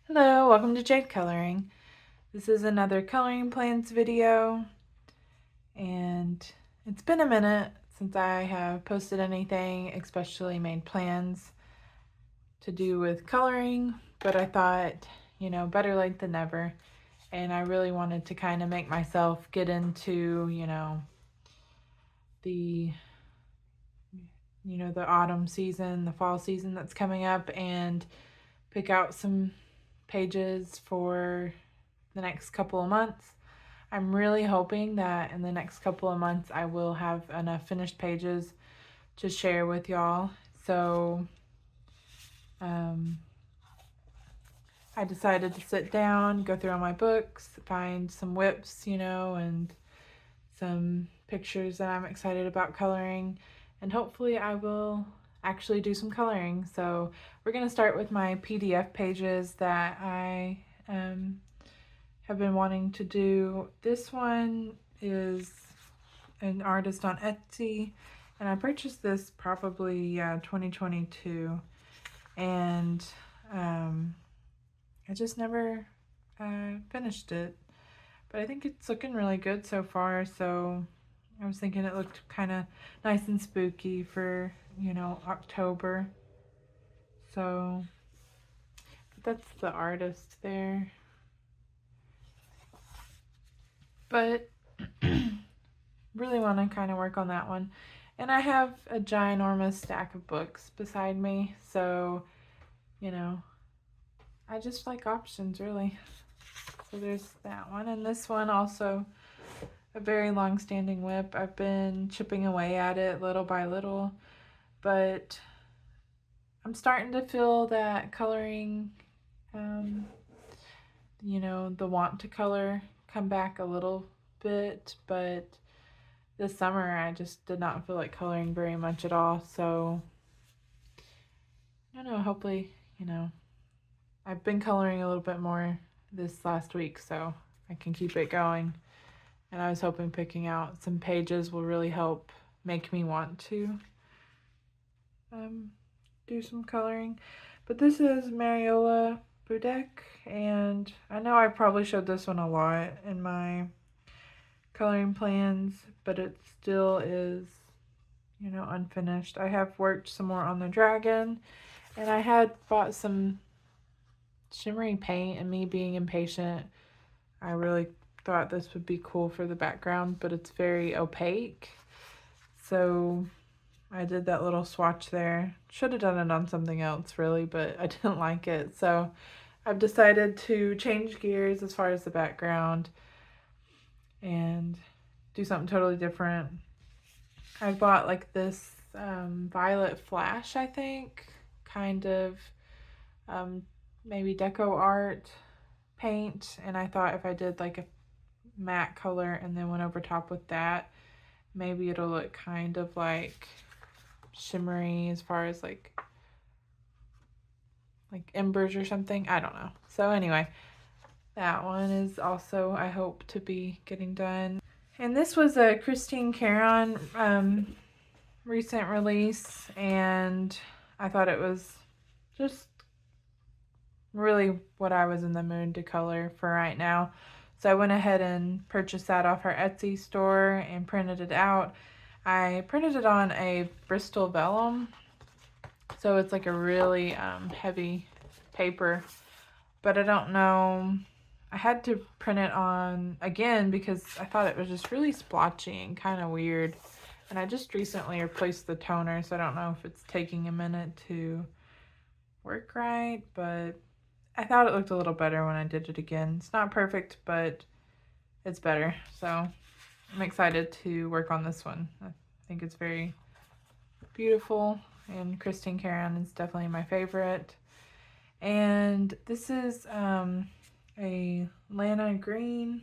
Hello, welcome to Jade Coloring. This is another coloring plans video, and it's been a minute since I have posted anything, especially made plans to do with coloring, but I thought, better late than never, and I really wanted to kind of make myself get into, the the autumn season, the fall season that's coming up, and pick out some pages for the next couple of months. I'm really hoping that in the next couple of months I will have enough finished pages to share with y'all. So I decided to sit down, go through all my books, find some whips, and some pictures that I'm excited about coloring, and hopefully I will actually do some coloring. So we're going to start with my PDF pages that I have been wanting to do. This one is an artist on Etsy, and I purchased this probably 2022, and I just never finished it, but I think it's looking really good so far. So I was thinking it looked kind of nice and spooky for October. So that's the artist there. But really want to kind of work on that one. And I have a ginormous stack of books beside me, so I just like options, really. So there's that one, and this one also a very long-standing whip. I've been chipping away at it little by little, but I'm starting to feel that coloring, the want to color come back a little bit, but this summer I just did not feel like coloring very much at all. So I don't know, hopefully, I've been coloring a little bit more this last week, so I can keep it going. And I was hoping picking out some pages will really help make me want to do some coloring. But this is Mariola Budek, and I know I probably showed this one a lot in my coloring plans, but it still is, unfinished. I have worked some more on the dragon, and I had bought some shimmery paint, and me being impatient, I really thought this would be cool for the background, but it's very opaque. So I did that little swatch there. Should have done it on something else, really, but I didn't like it. So I've decided to change gears as far as the background and do something totally different. I bought like this violet flash, I think, kind of maybe deco art paint, and I thought if I did like a matte color and then went over top with that, maybe it'll look kind of like shimmery as far as like embers or something. I don't know. So anyway, that one is also, I hope, to be getting done. And this was a Christine Caron recent release, and I thought it was just really what I was in the mood to color for right now. So I went ahead and purchased that off her Etsy store and printed it out. I printed it on a Bristol vellum, so it's like a really heavy paper, but I don't know. I had to print it on again because I thought it was just really splotchy and kind of weird. And I just recently replaced the toner, so I don't know if it's taking a minute to work right, but I thought it looked a little better when I did it again. It's not perfect, but it's better. So I'm excited to work on this one. I think it's very beautiful, and Christine Caron is definitely my favorite. And this is a Lana Green,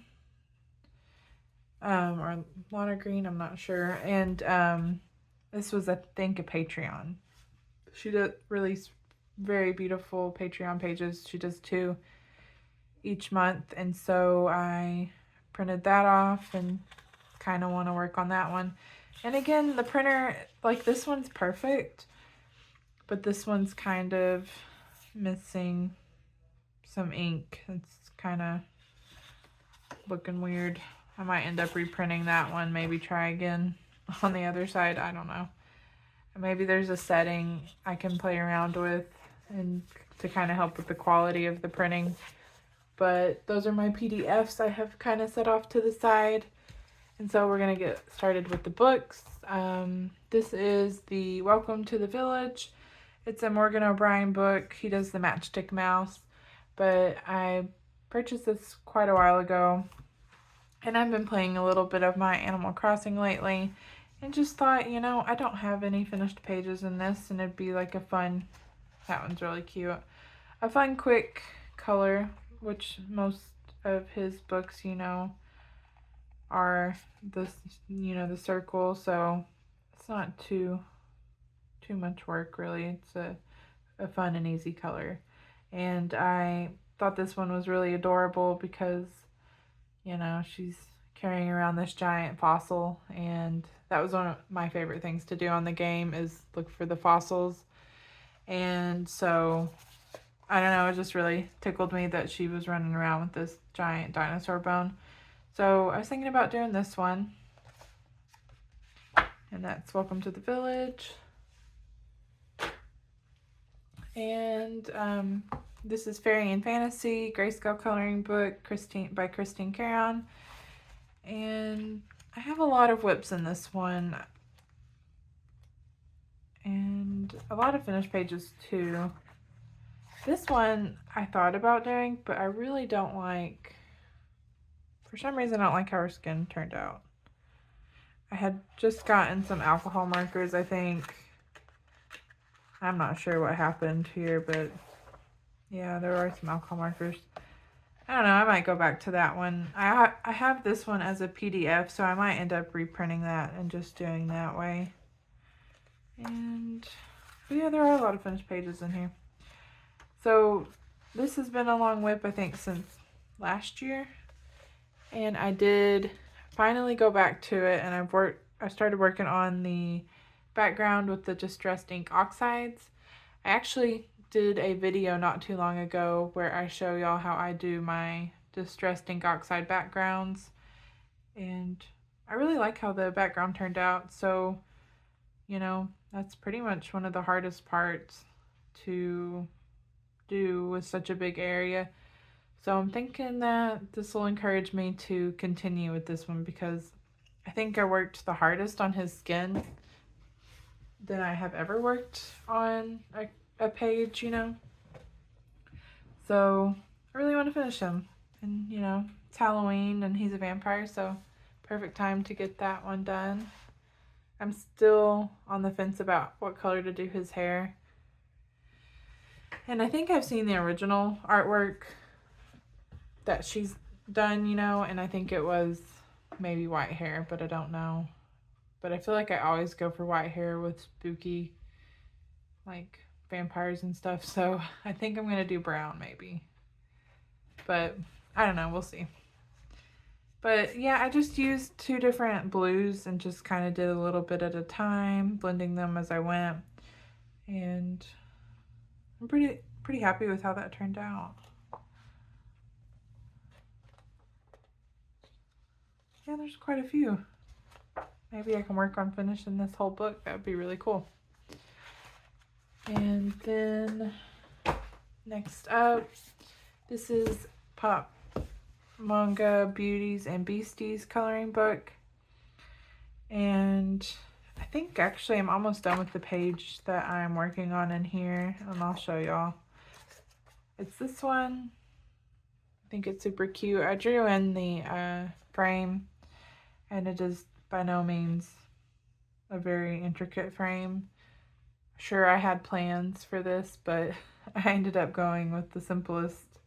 or Lana Green, I'm not sure. And this was, I think, a Patreon. She did release very beautiful Patreon pages. She does 2 each month, and so I printed that off and kind of want to work on that one. And again, the printer, like, this one's perfect, but this one's kind of missing some ink. It's kind of looking weird. I might end up reprinting that one, maybe try again on the other side. I don't know. Maybe there's a setting I can play around with and to kind of help with the quality of the printing. But those are my PDFs I have kind of set off to the side. And so we're going to get started with the books. This is the Welcome to the Village. It's a Morgan O'Brien book. He does the Matchstick Mouse. But I purchased this quite a while ago. And I've been playing a little bit of my Animal Crossing lately. And just thought, you know, I don't have any finished pages in this. And it'd be like a fun, that one's really cute. A fun, quick color, which most of his books, you know, are the, you know, the circle. So it's not too much work, really. It's a fun and easy color. And I thought this one was really adorable because, you know, she's carrying around this giant fossil, and that was one of my favorite things to do on the game is look for the fossils. And so, I don't know, it just really tickled me that she was running around with this giant dinosaur bone. So I was thinking about doing this one, and that's Welcome to the Village. And this is Fairy and Fantasy, grayscale coloring book by Christine Caron. And I have a lot of whips in this one. And a lot of finished pages too. This one I thought about doing, but I really don't like, for some reason I don't like how her skin turned out. I had just gotten some alcohol markers, I think. I'm not sure what happened here, but yeah, there are some alcohol markers. I don't know, I might go back to that one. I have this one as a PDF, so I might end up reprinting that and just doing that way. And yeah, there are a lot of finished pages in here. So this has been a long whip, I think, since last year. And I did finally go back to it, and I started working on the background with the distressed ink oxides. I actually did a video not too long ago where I show y'all how I do my distressed ink oxide backgrounds, and I really like how the background turned out. So, you know, that's pretty much one of the hardest parts to do with such a big area. So I'm thinking that this will encourage me to continue with this one because I think I worked the hardest on his skin than I have ever worked on a page, you know. So I really want to finish him. And, you know, it's Halloween and he's a vampire, so perfect time to get that one done. I'm still on the fence about what color to do his hair. And I think I've seen the original artwork that she's done, you know, and I think it was maybe white hair, but I don't know. But I feel like I always go for white hair with spooky, like, vampires and stuff. So I think I'm going to do brown, maybe. But I don't know. We'll see. But yeah, I just used 2 different blues and just kind of did a little bit at a time, blending them as I went. And I'm pretty happy with how that turned out. Yeah, there's quite a few. Maybe I can work on finishing this whole book. That would be really cool. And then next up, this is Pop Manga Beauties and Beasties coloring book. And I think actually I'm almost done with the page that I'm working on in here, and I'll show y'all. It's this one. I think it's super cute. I drew in the frame, and it is by no means a very intricate frame. Sure, I had plans for this, but I ended up going with the simplest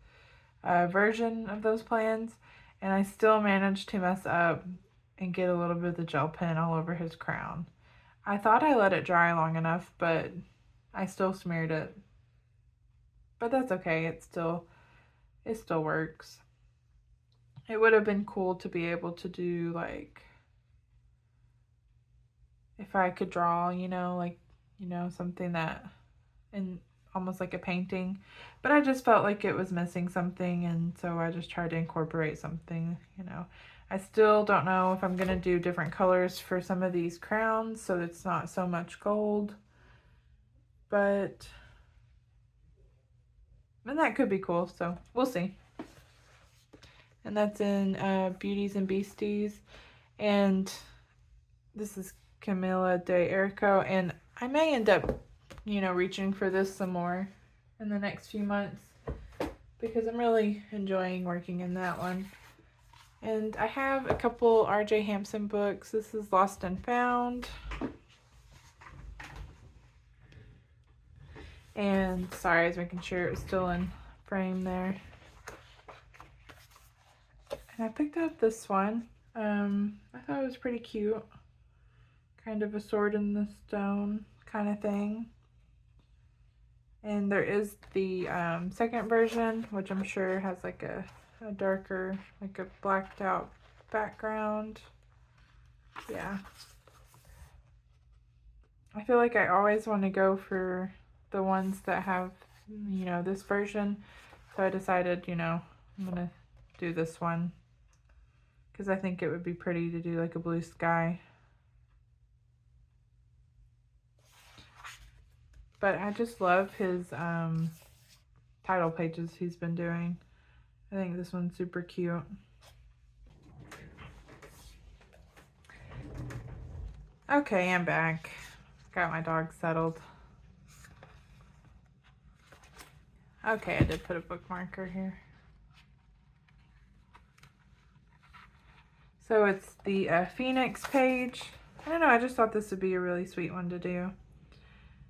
version of those plans, and I still managed to mess up and get a little bit of the gel pen all over his crown. I thought I let it dry long enough, but I still smeared it. But that's okay, it still works. It would have been cool to be able to do, like, if I could draw, you know, like, you know, something that almost like a painting, but I just felt like it was missing something, and so I just tried to incorporate something, you know. I still don't know if I'm gonna do different colors for some of these crowns so it's not so much gold, but and that could be cool, so we'll see. And that's in Beauties and Beasties, and this is Camilla de Erico, and I may end up, you know, reaching for this some more in the next few months because I'm really enjoying working in that one. And I have a couple R.J. Hampson books. This is Lost and Found. And sorry, I was making sure it was still in frame there. And I picked up this one. I thought it was pretty cute. Kind of a sword in the stone kind of thing. And there is the second version, which I'm sure has like a darker, like a blacked out background. Yeah. I feel like I always want to go for the ones that have, you know, this version. So I decided, you know, I'm going to do this one because I think it would be pretty to do like a blue sky. But I just love his title pages he's been doing. I think this one's super cute. Okay, I'm back. Got my dog settled. Okay, I did put a bookmarker here. So it's the Phoenix page. I don't know, I just thought this would be a really sweet one to do.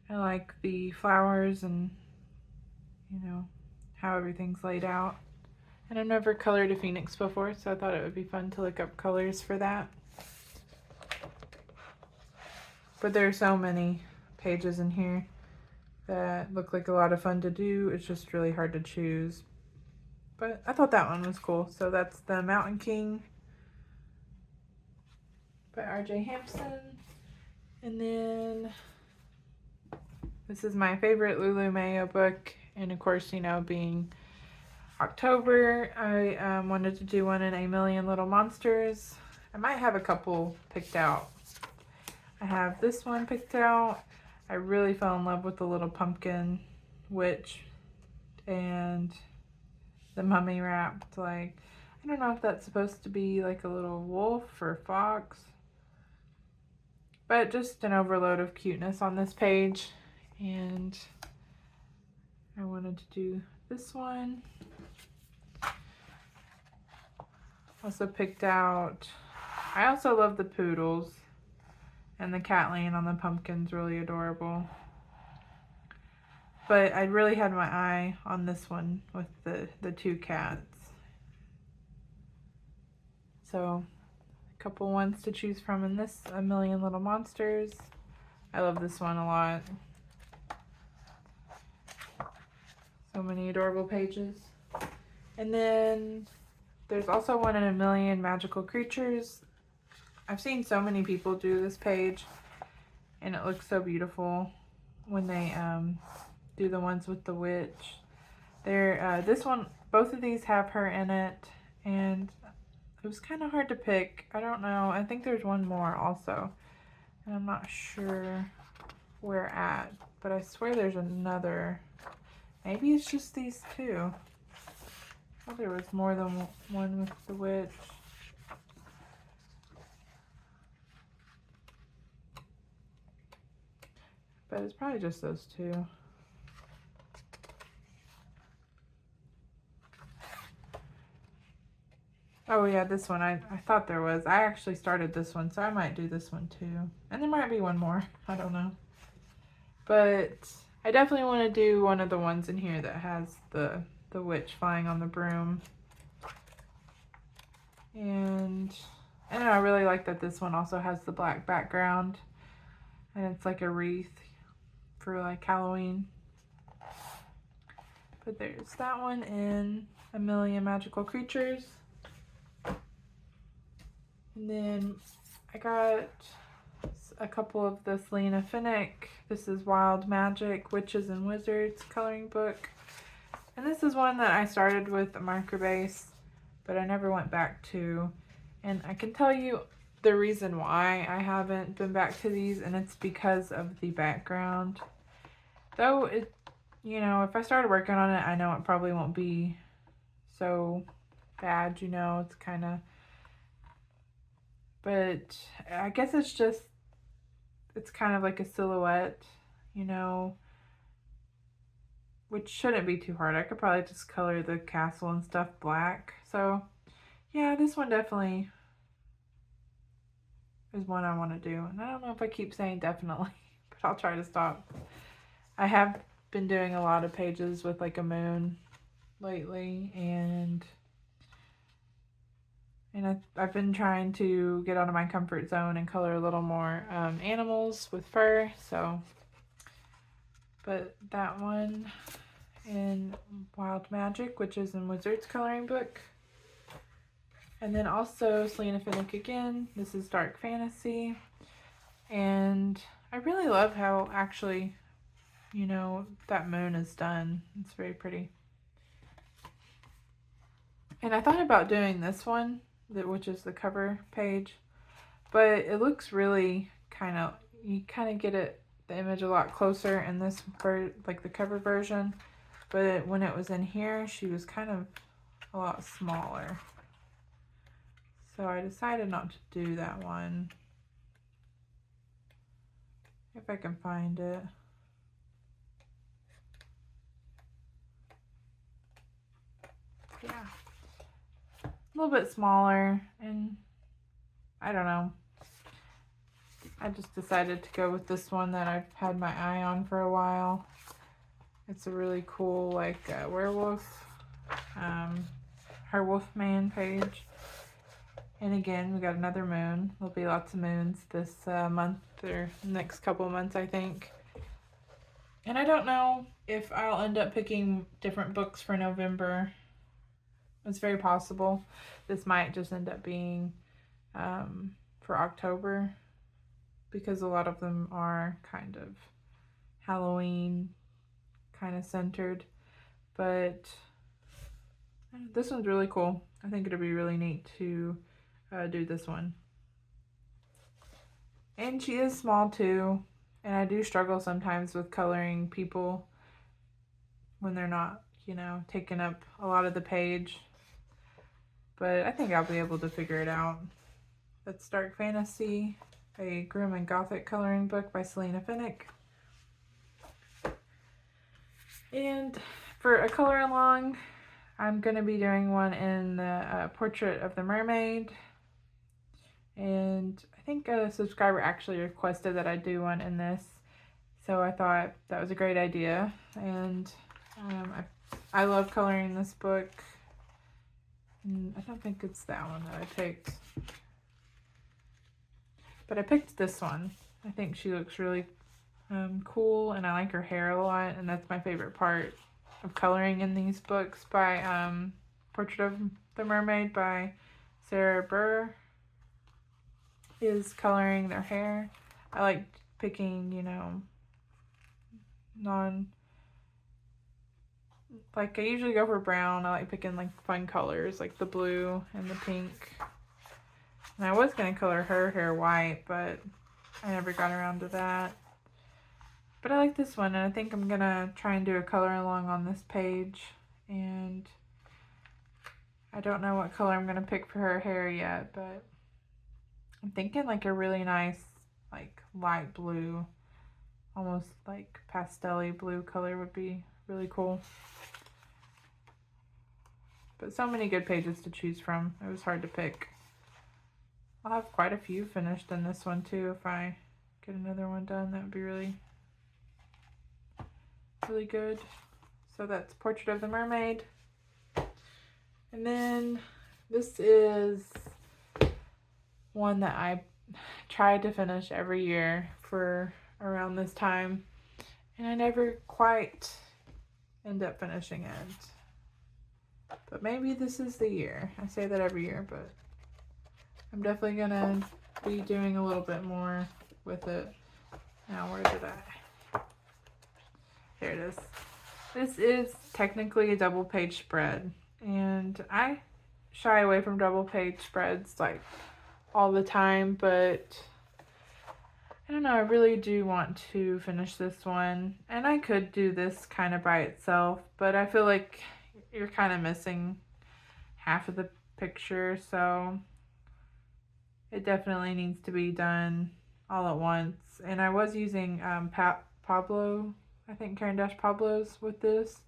I like the flowers and, you know, how everything's laid out. And I've never colored a phoenix before, so I thought it would be fun to look up colors for that. But there are so many pages in here that look like a lot of fun to do. It's just really hard to choose. But I thought that one was cool. So that's the Mountain King by R.J. Hampson. And then this is my favorite Lulu Mayo book. And of course, you know, being October, I wanted to do one in A Million Little Monsters. I might have a couple picked out. I have this one picked out. I really fell in love with the little pumpkin witch and the mummy wrapped, like, I don't know if that's supposed to be like a little wolf or fox, but just an overload of cuteness on this page. And I wanted to do this one. Also picked out, I also love the poodles, and the cat laying on the pumpkin's really adorable. But I really had my eye on this one with the two cats. So a couple ones to choose from in this A Million Little Monsters. I love this one a lot. So many adorable pages. And then there's also one in A Million Magical Creatures. I've seen so many people do this page, and it looks so beautiful when they do the ones with the witch. They're this one, both of these have her in it, and it was kind of hard to pick. I don't know. I think there's one more also, and I'm not sure where at, but I swear there's another. Maybe it's just these two. I thought there was more than one with the witch. But it's probably just those two. Oh yeah, this one, I thought there was. I actually started this one, so I might do this one too. And there might be one more, I don't know. But I definitely want to do one of the ones in here that has the witch flying on the broom. And I don't know, I really like that this one also has the black background. And it's like a wreath for like Halloween. But there's that one in A Million Magical Creatures. And then I got a couple of the Selena Finnick. This is Wild Magic, Witches and Wizards coloring book. And this is one that I started with a marker base, but I never went back to. And I can tell you the reason why I haven't been back to these, and it's because of the background. Though it, you know, if I started working on it, I know it probably won't be so bad, you know, it's kind of, but I guess it's kind of like a silhouette, you know, which shouldn't be too hard. I could probably just color the castle and stuff black. So yeah, this one definitely is one I want to do. And I don't know if I keep saying definitely, but I'll try to stop. I have been doing a lot of pages with like a moon lately, and I've been trying to get out of my comfort zone and color a little more animals with fur. So, but that one in Wild Magic, Witches and Wizards coloring book. And then also Selena Finnick again. This is Dark Fantasy. And I really love how actually, you know, that moon is done. It's very pretty. And I thought about doing this one, which is the cover page, but it looks really you kind of get the image a lot closer in this, like the cover version. But when it was in here, she was kind of a lot smaller. So I decided not to do that one. If I can find it. Yeah. A little bit smaller, and I don't know. I just decided to go with this one that I've had my eye on for a while. It's a really cool, like, werewolf, her Wolfman page. And again, we got another moon. There'll be lots of moons this month, or next couple months, I think. And I don't know if I'll end up picking different books for November. It's very possible. This might just end up being for October, because a lot of them are kind of Halloween kind of centered. But this one's really cool. I think it'll be really neat to do this one. And she is small too, and I do struggle sometimes with coloring people when they're not, you know, taking up a lot of the page. But I think I'll be able to figure it out. That's Dark Fantasy, a Grim and Gothic coloring book by Selena Finnick. And for a color along, I'm going to be doing one in the Portrait of the Mermaid. And I think a subscriber actually requested that I do one in this. So I thought that was a great idea. And I love coloring this book. And I don't think it's that one that I picked. But I picked this one. I think she looks really cool, and I like her hair a lot, and that's my favorite part of coloring in these books by Portrait of the Mermaid by Sarah Burr is coloring their hair. I like picking, you know, like I usually go for brown. I like picking like fun colors like the blue and the pink. And I was going to color her hair white, but I never got around to that. But I like this one, and I think I'm going to try and do a color along on this page. And I don't know what color I'm going to pick for her hair yet, but I'm thinking like a really nice, like light blue, almost like pastel-y blue color would be really cool. But so many good pages to choose from. It was hard to pick. I'll have quite a few finished in this one too. If I get another one done, that would be really good. So that's Portrait of the Mermaid. And then this is one that I try to finish every year for around this time, and I never quite end up finishing it. But maybe this is the year. I say that every year, but I'm definitely gonna be doing a little bit more with it. Now, where did I? There it is. This is technically a double page spread, and I shy away from double page spreads like all the time, but I don't know, I really do want to finish this one, and I could do this kind of by itself, but I feel like you're kind of missing half of the picture, so it definitely needs to be done all at once. And I was using Pablo, I think Karen Dash Pablo's with this,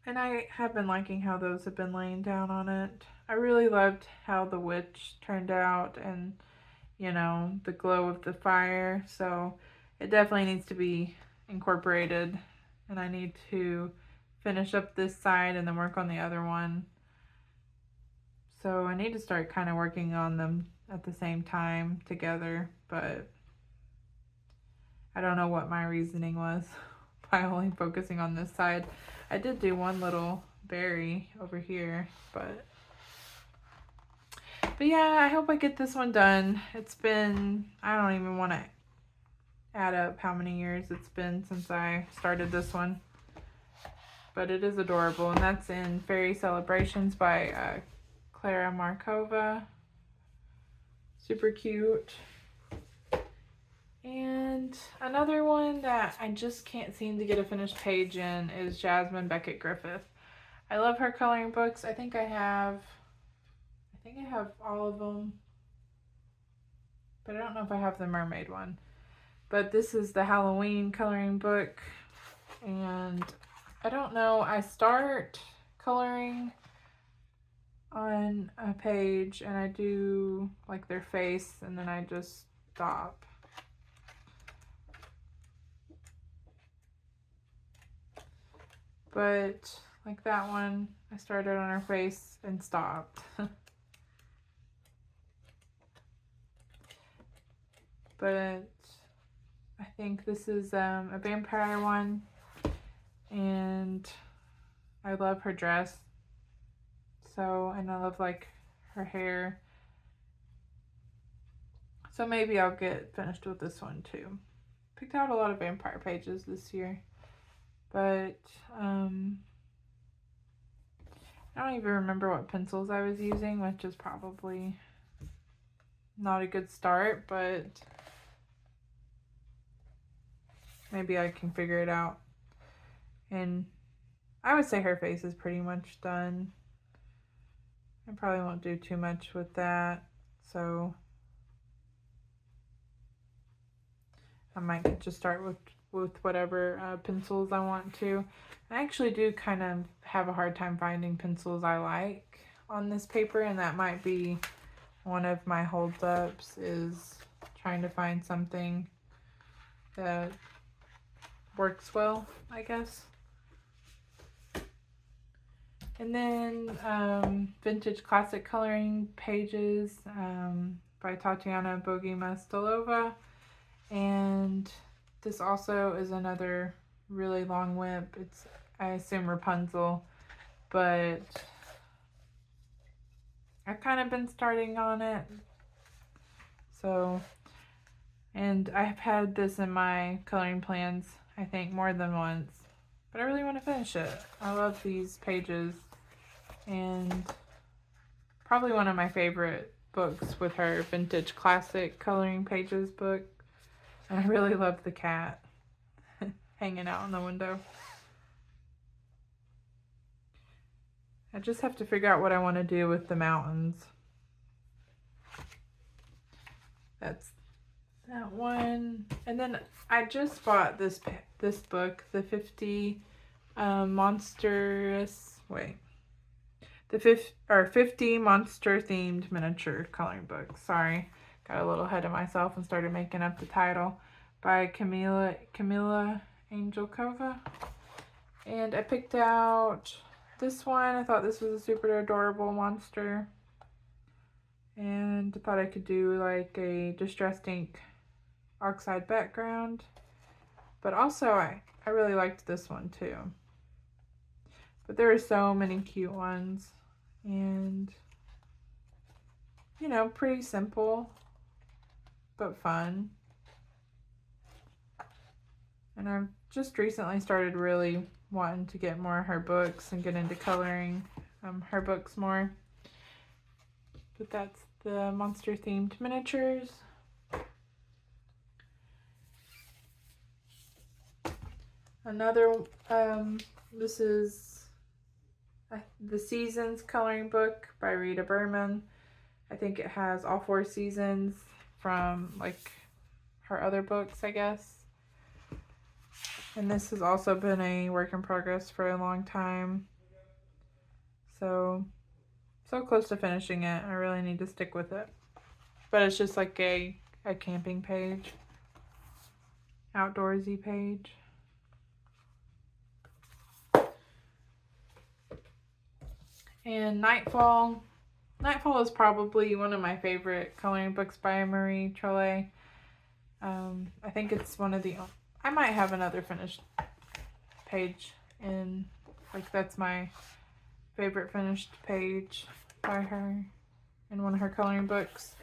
and I have been liking how those have been laying down on it. I really loved how the witch turned out, and you know, the glow of the fire, so it definitely needs to be incorporated, and I need to finish up this side and then work on the other one. So I need to start kind of working on them at the same time together, but I don't know what my reasoning was by only focusing on this side. I did do one little berry over here, but yeah, I hope I get this one done. It's been, I don't even want to add up how many years it's been since I started this one. But it is adorable, and that's in Fairy Celebrations by Clara Markova. Super cute. And another one that I just can't seem to get a finished page in is Jasmine Beckett Griffith. I love her coloring books. I think I have all of them, but I don't know if I have the Mermaid one. But this is the Halloween coloring book, and I don't know, I start coloring on a page and I do like their face and then I just stop. But like that one, I started on her face and stopped. But I think this is a vampire one, and I love her dress. So, and I love like her hair. So maybe I'll get finished with this one too. Picked out a lot of vampire pages this year, but I don't even remember what pencils I was using, which is probably not a good start, but maybe I can figure it out. And I would say her face is pretty much done. I probably won't do too much with that, so I might just start with whatever pencils I want to. I actually do kind of have a hard time finding pencils I like on this paper, and that might be one of my holdups, is trying to find something that works well, I guess. And then Vintage Classic Coloring Pages by Tatiana Bogima Stolova. And this also is another really long whip. It's, I assume, Rapunzel, but I've kind of been starting on it. So, and I've had this in my coloring plans, I think, more than once, but I really want to finish it. I love these pages, and probably one of my favorite books with her, Vintage Classic Coloring Pages book. And I really love the cat hanging out in the window. I just have to figure out what I want to do with the mountains. That's that one. And then I just bought this book, the 50 monstrous, the 50 monster themed miniature coloring book. Sorry, got a little ahead of myself and started making up the title, by Camila Angelkova. And I picked out this one. I thought this was a super adorable monster, and I thought I could do like a distressed ink oxide background, but also I really liked this one too. But there are so many cute ones, and you know, pretty simple. but fun. And I've just recently started really wanting to get more of her books and get into coloring her books more. But that's the monster themed miniatures. Another, this is the Seasons coloring book by Rita Berman. I think it has all 4 seasons from like her other books, I guess. And this has also been a work in progress for a long time. So close to finishing it. I really need to stick with it. But it's just like a camping page. Outdoorsy page. And Nightfall. Nightfall is probably one of my favorite coloring books by Marie Trollet. I think it's one of the... I might have another finished page in... Like, that's my favorite finished page by her in one of her coloring books.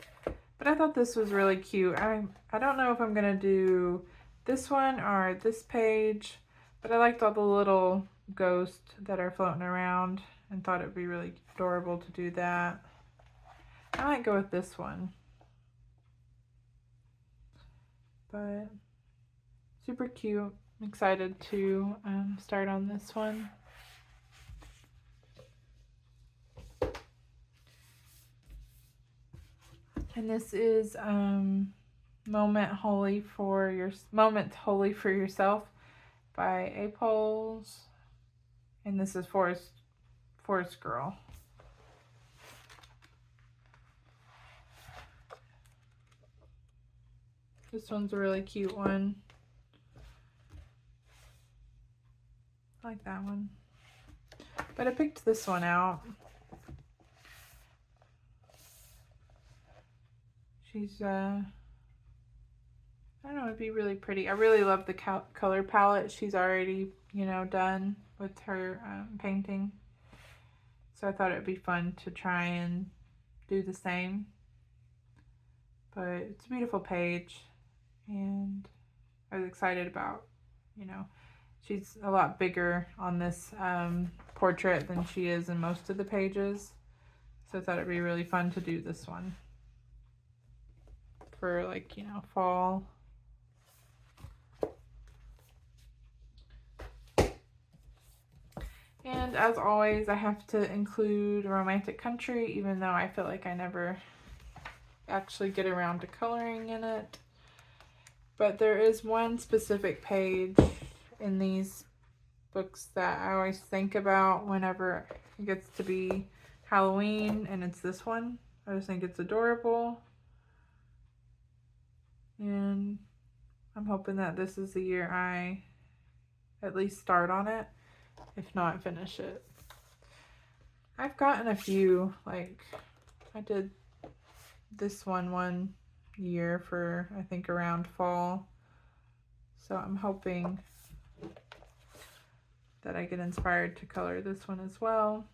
But I thought this was really cute. I don't know if I'm going to do this one or this page, but I liked all the little ghosts that are floating around and thought it would be really adorable to do that. I might go with this one. But super cute. I'm excited to start on this one. And this is Moments Holy for Yourself by Apoles. And this is Forest Girl. This one's a really cute one. I like that one. But I picked this one out. She's, I don't know, it'd be really pretty. I really love the color palette she's already, you know, done with her painting. So I thought it'd be fun to try and do the same. But it's a beautiful page. And I was excited about, you know, she's a lot bigger on this portrait than she is in most of the pages. So I thought it'd be really fun to do this one for, like, you know, fall. And as always, I have to include Romantic Country, even though I feel like I never actually get around to coloring in it. But there is one specific page in these books that I always think about whenever it gets to be Halloween, and it's this one. I just think it's adorable. And I'm hoping that this is the year I at least start on it, if not finish it. I've gotten a few, like, I did this one year for, I think, around fall. So I'm hoping that I get inspired to color this one as well.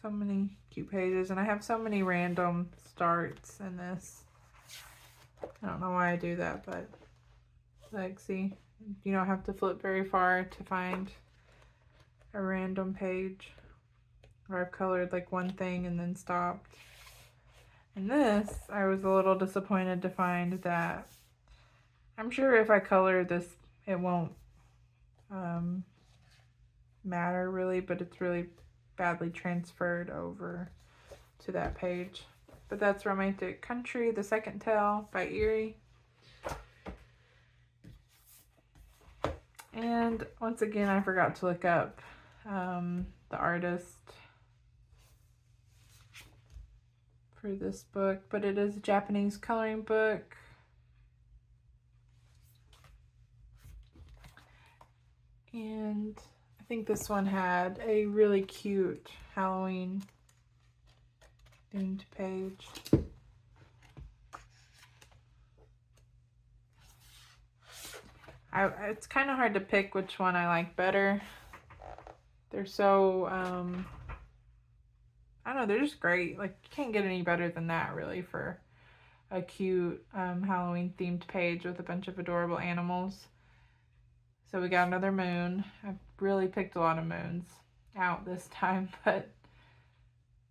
So many cute pages, and I have so many random starts in this. I don't know why I do that, but like, see, you don't have to flip very far to find a random page where I've colored like one thing and then stopped. And this, I was a little disappointed to find that I'm sure if I color this, it won't matter really, but it's really badly transferred over to that page. But that's Romantic Country, the second tale by Erie. And once again, I forgot to look up the artist for this book, but it is a Japanese coloring book. And I think this one had a really cute Halloween themed page. It's kind of hard to pick which one I like better. They're so I don't know, they're just great. Like, you can't get any better than that, really, for a cute Halloween themed page with a bunch of adorable animals. So we got another moon. I've really picked a lot of moons out this time, but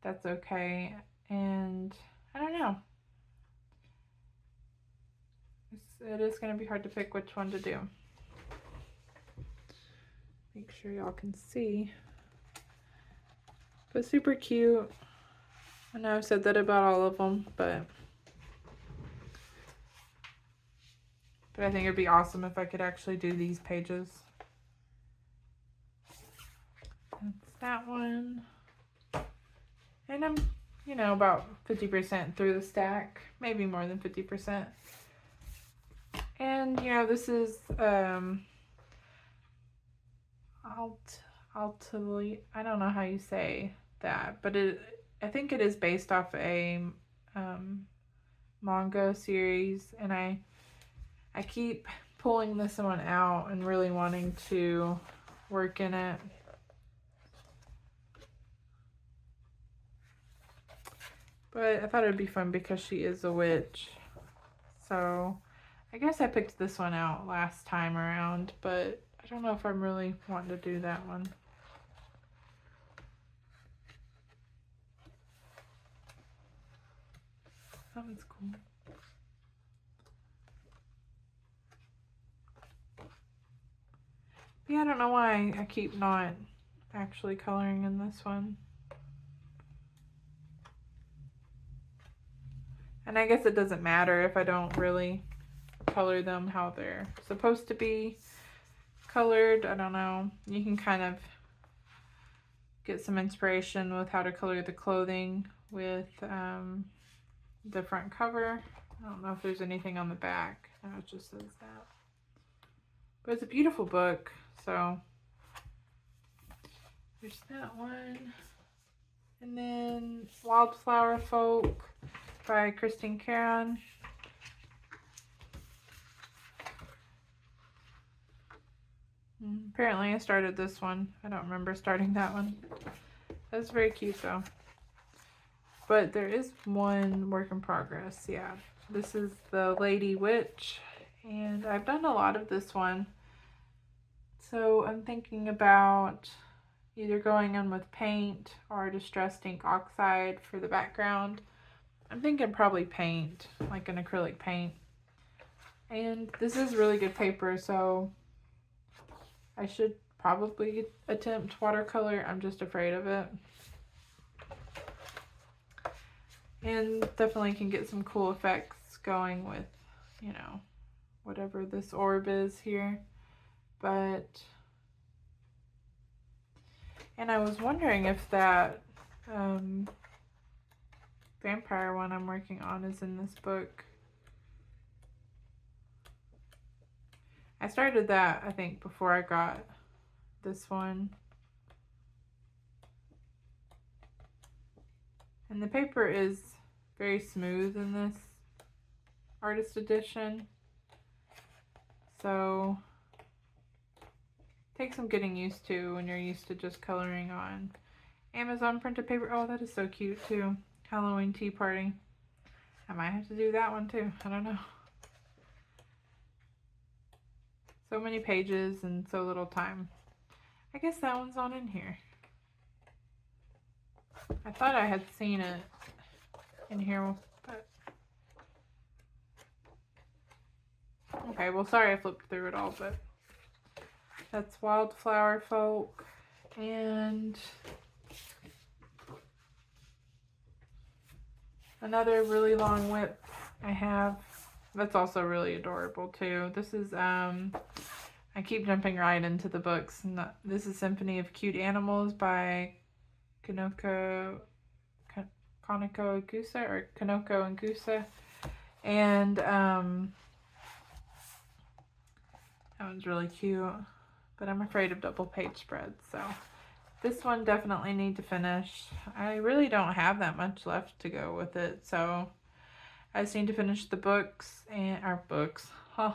that's okay. And I don't know. It is going to be hard to pick which one to do. Make sure y'all can see. But super cute. I know I've said that about all of them, but I think it'd be awesome if I could actually do these pages. That's that one. And I'm, you know, about 50% through the stack. Maybe more than 50%. And, you know, this is Altilly. I don't know how you say that, but I think it is based off a manga series, and I keep pulling this one out and really wanting to work in it. But I thought it would be fun because she is a witch. So I guess I picked this one out last time around, but I don't know if I'm really wanting to do that one. That one's cool. Yeah, I don't know why I keep not actually coloring in this one. And I guess it doesn't matter if I don't really color them how they're supposed to be colored. I don't know. You can kind of get some inspiration with how to color the clothing with the front cover. I don't know if there's anything on the back. No, it just says that. But it's a beautiful book. So there's that one. And then Wildflower Folk by Christine Caron. Apparently I started this one. I don't remember starting that one. That's very cute though. But there is one work in progress. Yeah, this is the Lady Witch, and I've done a lot of this one. So I'm thinking about either going in with paint or distressed ink oxide for the background. I'm thinking probably paint, like an acrylic paint. And this is really good paper, so I should probably attempt watercolor. I'm just afraid of it. And definitely can get some cool effects going with, you know, whatever this orb is here. But, and I was wondering if that vampire one I'm working on is in this book. I started that, I think, before I got this one. And the paper is very smooth in this artist edition. So takes some getting used to when you're used to just coloring on Amazon printed paper. Oh, that is so cute too. Halloween tea party. I might have to do that one too. I don't know. So many pages and so little time. I guess that one's on in here. I thought I had seen it in here, but okay, well, sorry I flipped through it all, but that's Wildflower Folk. And another really long whip I have that's also really adorable too. This is I keep jumping right into the books. This is Symphony of Cute Animals by Kanoko and Gusa. And that one's really cute, but I'm afraid of double page spreads, so this one definitely need to finish. I really don't have that much left to go with it, so I just need to finish the books and our books. Huh,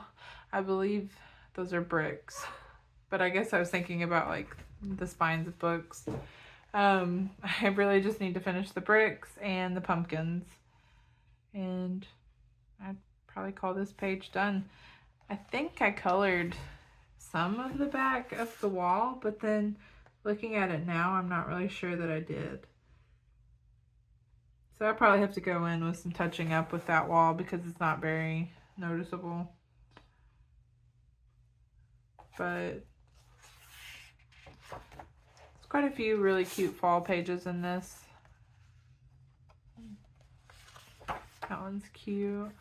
I believe those are bricks, but I guess I was thinking about like the spines of books. I really just need to finish the bricks and the pumpkins. And I'd probably call this page done. I think I colored some of the back of the wall, but then looking at it now, I'm not really sure that I did. So I probably have to go in with some touching up with that wall because it's not very noticeable. But there's quite a few really cute fall pages in this. That one's cute.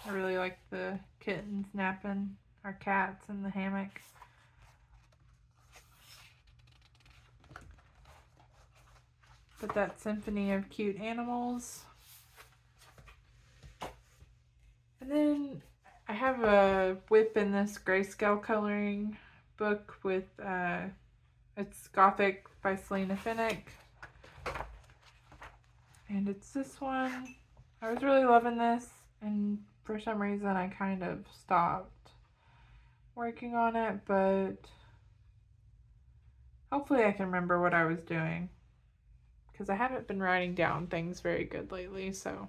I really like the kittens napping, our cats in the hammock. But that symphony of cute animals. And then I have a whip in this grayscale coloring book with, it's Gothic by Selena Finnick. And it's this one. I was really loving this, and for some reason I kind of stopped working on it, but hopefully I can remember what I was doing, because I haven't been writing down things very good lately, so.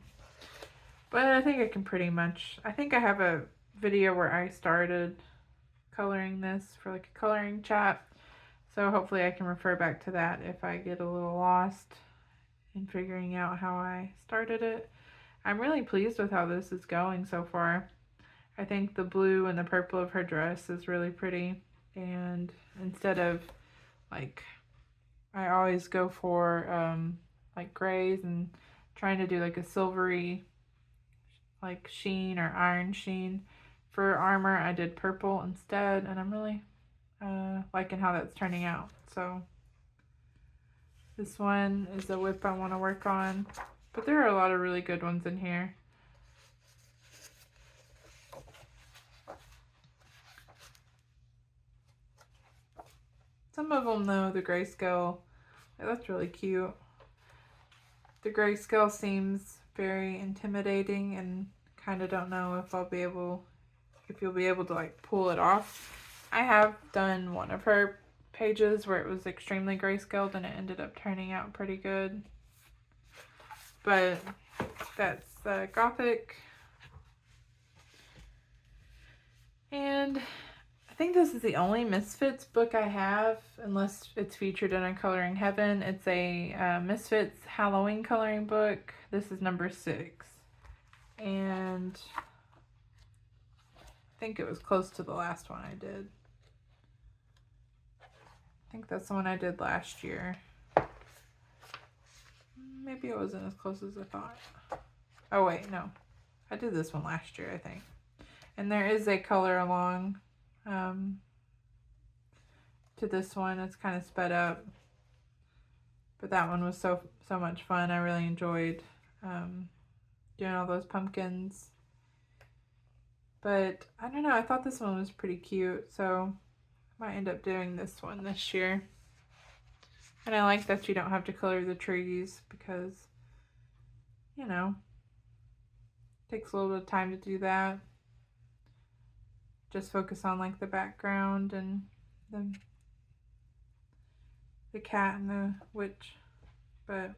But I think I can pretty much, I think I have a video where I started coloring this for like a coloring chat, so hopefully I can refer back to that if I get a little lost in figuring out how I started it. I'm really pleased with how this is going so far. I think the blue and the purple of her dress is really pretty, and instead of like, I always go for like grays and trying to do like a silvery like sheen or iron sheen. For armor I did purple instead, and I'm really liking how that's turning out. So this one is a whip I want to work on, but there are a lot of really good ones in here. Some of them though, the grayscale, that's really cute. The grayscale seems very intimidating, and kind of don't know if you'll be able to like pull it off. I have done one of her pages where it was extremely grayscaled and it ended up turning out pretty good. But that's Gothic. And I think this is the only Misfits book I have, unless it's featured in a Coloring Heaven. It's a Misfits Halloween coloring book. This is number 6. And I think it was close to the last one I did. I think that's the one I did last year. Maybe it wasn't as close as I thought. Oh wait, no. I did this one last year, I think. And there is a color along to this one. It's kind of sped up, but that one was so much fun. I really enjoyed doing all those pumpkins. But I don't know, I thought this one was pretty cute, so I might end up doing this one this year. And I like that you don't have to color the trees because, you know, it takes a little bit of time to do that. Just focus on like the background and the cat and the witch. But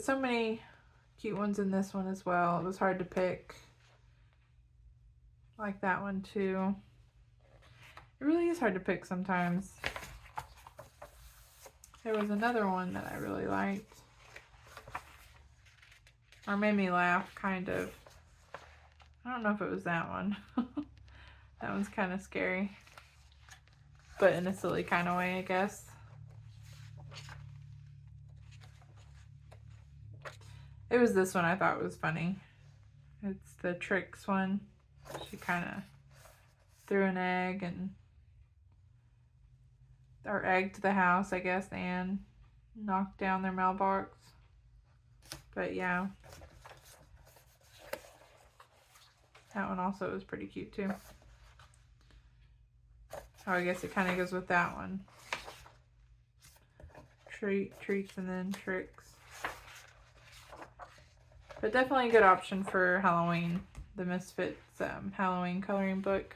so many cute ones in this one as well. It was hard to pick. I like that one too. It really is hard to pick sometimes. There was another one that I really liked, or made me laugh, kind of. I don't know if it was that one. That one's kind of scary, but in a silly kind of way, I guess. It was this one I thought was funny. It's the tricks one. She kind of threw an egg or egged the house, I guess, and knocked down their mailbox. But yeah. That one also was pretty cute too. Oh, I guess it kind of goes with that one. Treats and then tricks. But definitely a good option for Halloween. The Misfits Halloween coloring book.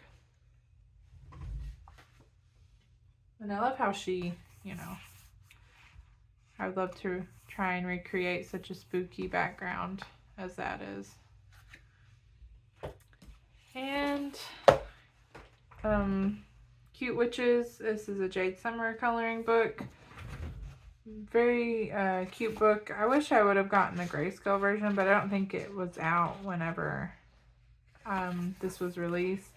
And I love how she, you know, I would love to try and recreate such a spooky background as that is. And Cute Witches. This is a Jade Summer coloring book. Very cute book. I wish I would have gotten the grayscale version, but I don't think it was out whenever this was released.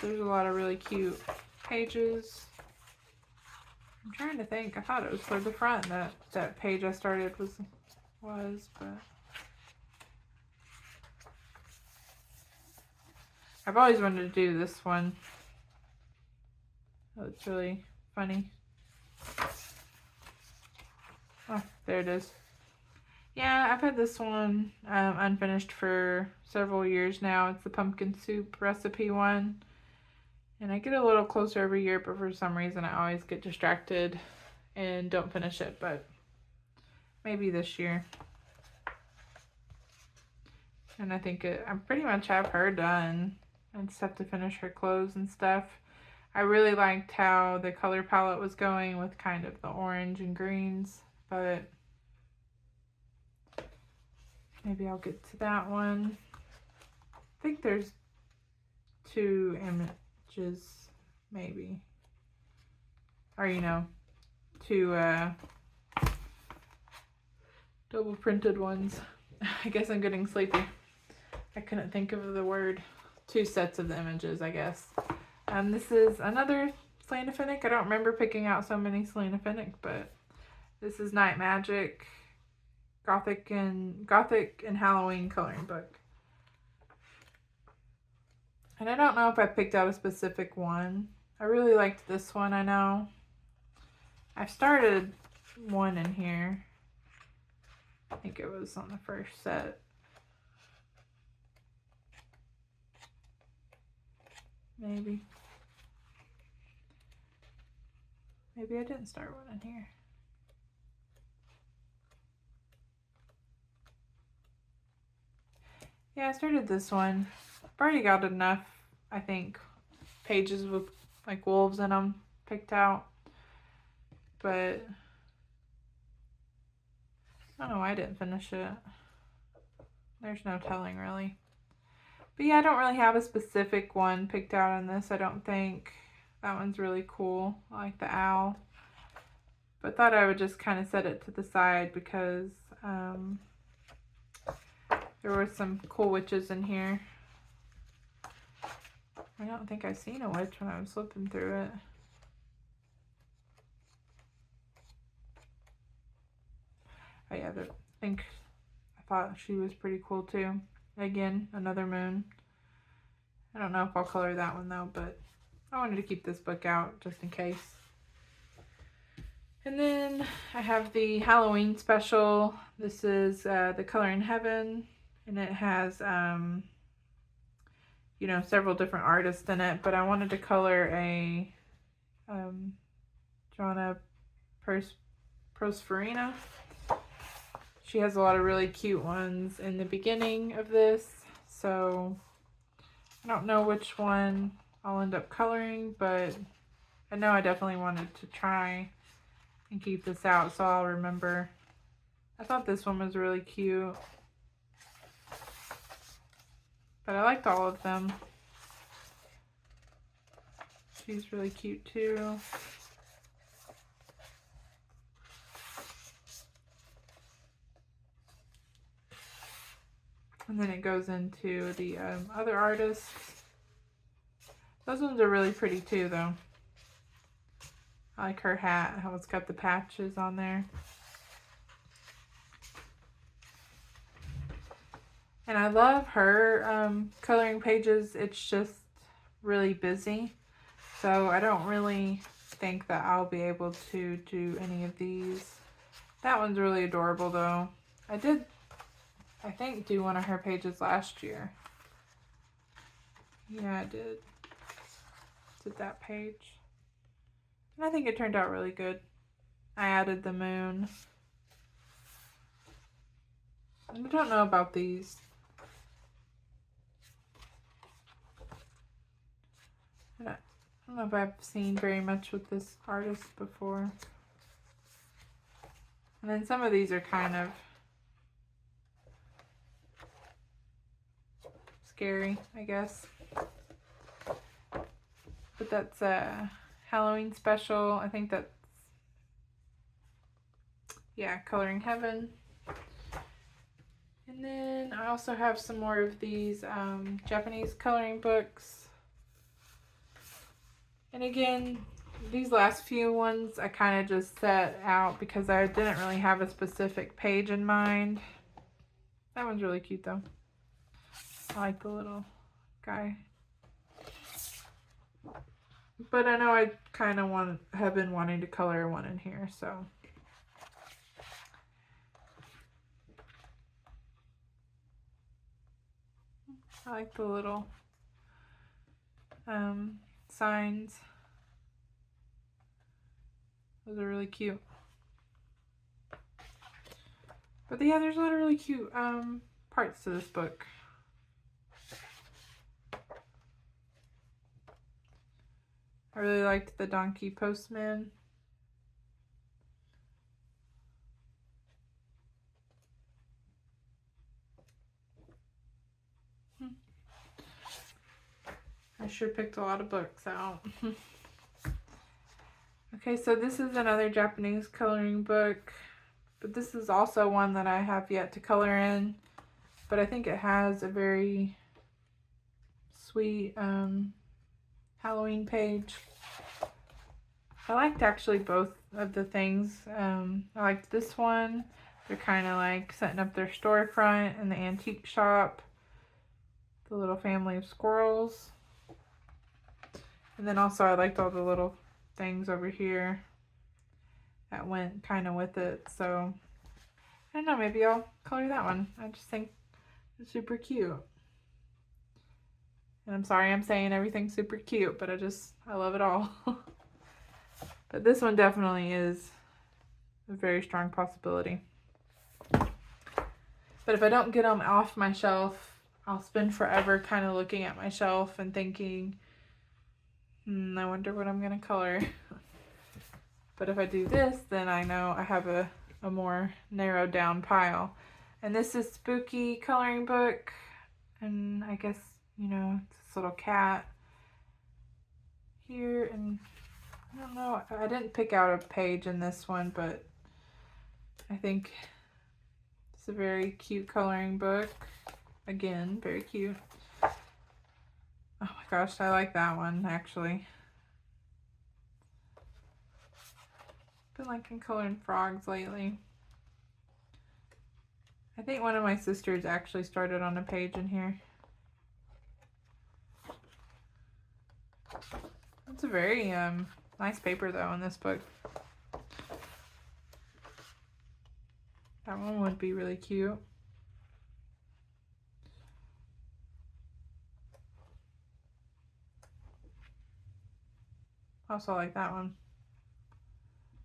There's a lot of really cute pages. I'm trying to think. I thought it was toward the front that page I started was, but I've always wanted to do this one. Oh, it's really funny. Oh, there it is. Yeah, I've had this one unfinished for several years now. It's the pumpkin soup recipe one. And I get a little closer every year, but for some reason I always get distracted and don't finish it. But maybe this year. And I think I pretty much have her done. I just have to finish her clothes and stuff. I really liked how the color palette was going with kind of the orange and greens, but maybe I'll get to that one. I think there's 2 images, maybe. Or, you know, 2 double printed ones. I guess I'm getting sleepy. I couldn't think of the word. 2 sets of the images, I guess. This is another Selena Finnick. I don't remember picking out so many Selena Finnick, but this is Night Magic, Gothic and Halloween coloring book. And I don't know if I picked out a specific one. I really liked this one, I know. I've started one in here. I think it was on the first set. Maybe I didn't start one in here. Yeah, I started this one. I've already got enough, I think, pages with like wolves in them picked out. But I don't know why I didn't finish it. There's no telling really. But yeah, I don't really have a specific one picked out on this, I don't think. That one's really cool. I like the owl. But thought I would just kind of set it to the side because there were some cool witches in here. I don't think I've seen a witch when I was flipping through it. Oh yeah, I thought she was pretty cool too. Again, another moon. I don't know if I'll color that one though, but I wanted to keep this book out just in case. And then I have the Halloween special. This is the Color in Heaven, and it has you know, several different artists in it, but I wanted to color a Joanna Prosperina. She has a lot of really cute ones in the beginning of this, so I don't know which one I'll end up coloring, but I know I definitely wanted to try and keep this out so I'll remember. I thought this one was really cute, but I liked all of them. She's really cute too. And then it goes into the other artists. Those ones are really pretty too though. I like her hat, how it's got the patches on there. And I love her coloring pages. It's just really busy. So I don't really think that I'll be able to do any of these. That one's really adorable though. I did, I think, do one of her pages last year. Yeah, I did. Did that page. And I think it turned out really good. I added the moon. I don't know about these. I don't know if I've seen very much with this artist before. And then some of these are kind of scary, I guess. But that's a Halloween special. I think that's, yeah, Coloring Heaven. And then I also have some more of these Japanese coloring books. And again, these last few ones I kind of just set out because I didn't really have a specific page in mind. That one's really cute though. I like the little guy. But I know I kind of have been wanting to color one in here, so. I like the little signs. Those are really cute. But yeah, there's a lot of really cute parts to this book. I really liked the donkey postman. I sure picked a lot of books out. Okay, so this is another Japanese coloring book, but this is also one that I have yet to color in, but I think it has a very sweet Halloween page. I liked actually both of the things. I liked this one. They're kind of like setting up their storefront in the antique shop. The little family of squirrels. And then also I liked all the little things over here that went kind of with it. So I don't know, maybe I'll color that one. I just think it's super cute. And I'm sorry I'm saying everything's super cute, but I love it all. But this one definitely is a very strong possibility. But if I don't get them off my shelf, I'll spend forever kind of looking at my shelf and thinking, I wonder what I'm going to color. But if I do this, then I know I have a more narrowed down pile. And this is Spooky coloring book. And I guess, you know, it's this little cat here. And I don't know, I didn't pick out a page in this one, but I think it's a very cute coloring book. Again, very cute. Oh my gosh, I like that one actually. Been liking coloring frogs lately. I think one of my sisters actually started on a page in here. It's a very nice paper though in this book. That one would be really cute. Also like that one.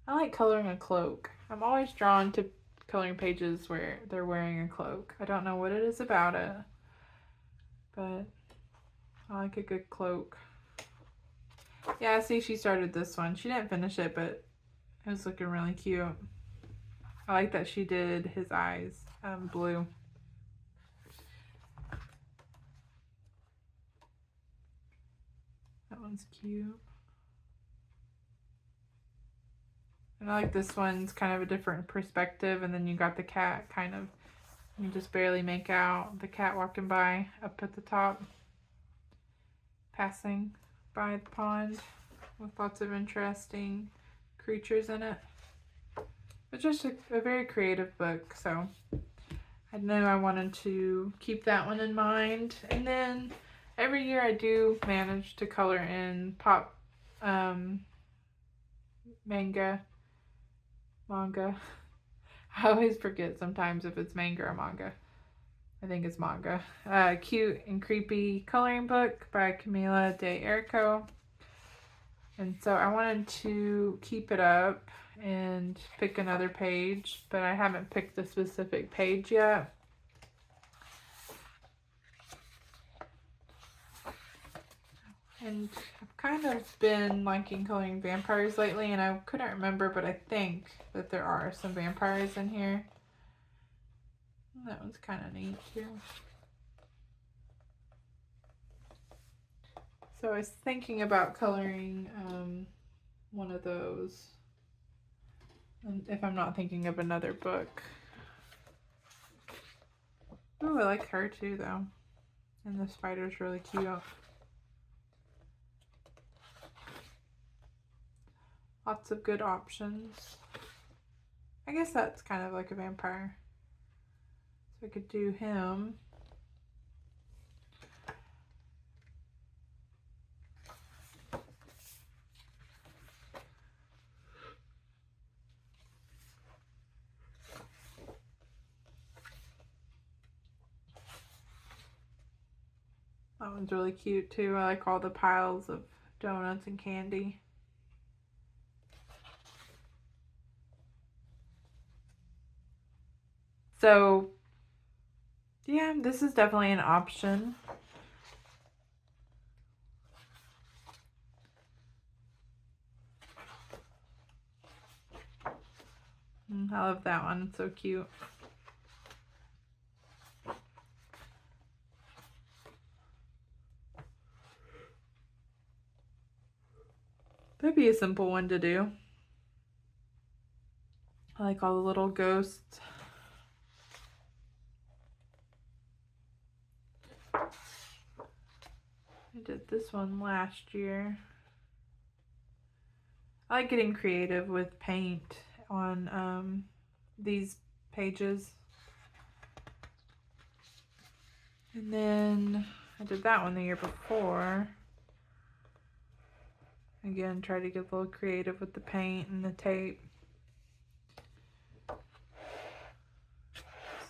I like coloring a cloak. I'm always drawn to coloring pages where they're wearing a cloak. I don't know what it is about it, but I like a good cloak. Yeah, see, she started this one. She didn't finish it, but it was looking really cute. I like that she did his eyes blue. That one's cute. And I like this one's kind of a different perspective, and then you got the cat kind of, you just barely make out the cat walking by up at the top, passing by the pond with lots of interesting creatures in it. It's just a very creative book, so I knew I wanted to keep that one in mind. And then every year I do manage to color in pop manga. I always forget sometimes if it's manga or manga. I think it's manga. Cute and Creepy coloring book by Camila de Erico. And so I wanted to keep it up and pick another page, but I haven't picked the specific page yet. And I've kind of been liking coloring vampires lately, and I couldn't remember, but I think that there are some vampires in here. That one's kind of neat too. So I was thinking about coloring one of those, if I'm not thinking of another book. Ooh, I like her too though. And the spider's really cute. Lots of good options. I guess that's kind of like a vampire. So I could do him. That one's really cute too. I like all the piles of donuts and candy. So yeah, this is definitely an option. I love that one. It's so cute. That'd be a simple one to do. I like all the little ghosts. I did this one last year. I like getting creative with paint on these pages. And then I did that one the year before. Again, try to get a little creative with the paint and the tape.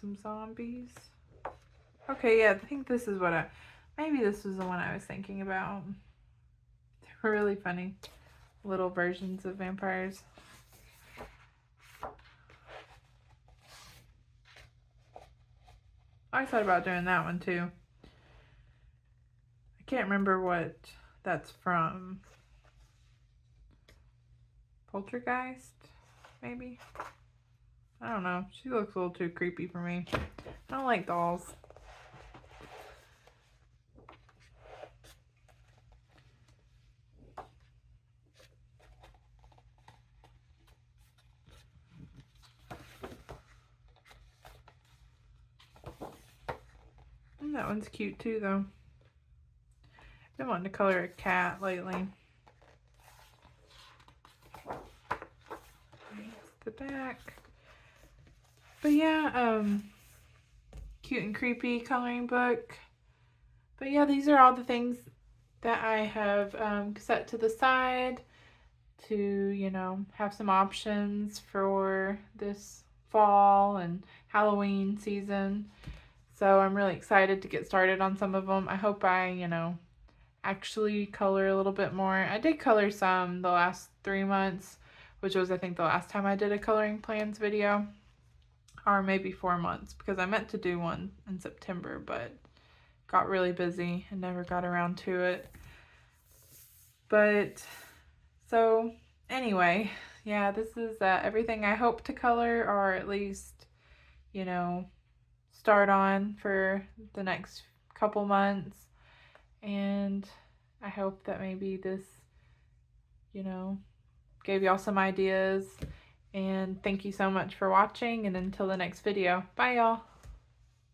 Some zombies. Okay, yeah, I think this is what maybe this was the one I was thinking about. They're really funny little versions of vampires. I thought about doing that one too. I can't remember what that's from. Poltergeist, maybe? I don't know. She looks a little too creepy for me. I don't like dolls. And that one's cute too, though. I've been wanting to color a cat lately. The back. But yeah, cute and creepy coloring book. But yeah, these are all the things that I have set to the side to, you know, have some options for this fall and Halloween season. So I'm really excited to get started on some of them. I hope I, you know, actually color a little bit more. I did color some the last 3 months, which was I think the last time I did a coloring plans video, or maybe 4 months, because I meant to do one in September but got really busy and never got around to it. But so anyway, yeah, this is everything I hope to color, or at least, you know, start on for the next couple months. And I hope that maybe this, you know, gave y'all some ideas. And thank you so much for watching, and until the next video, bye y'all.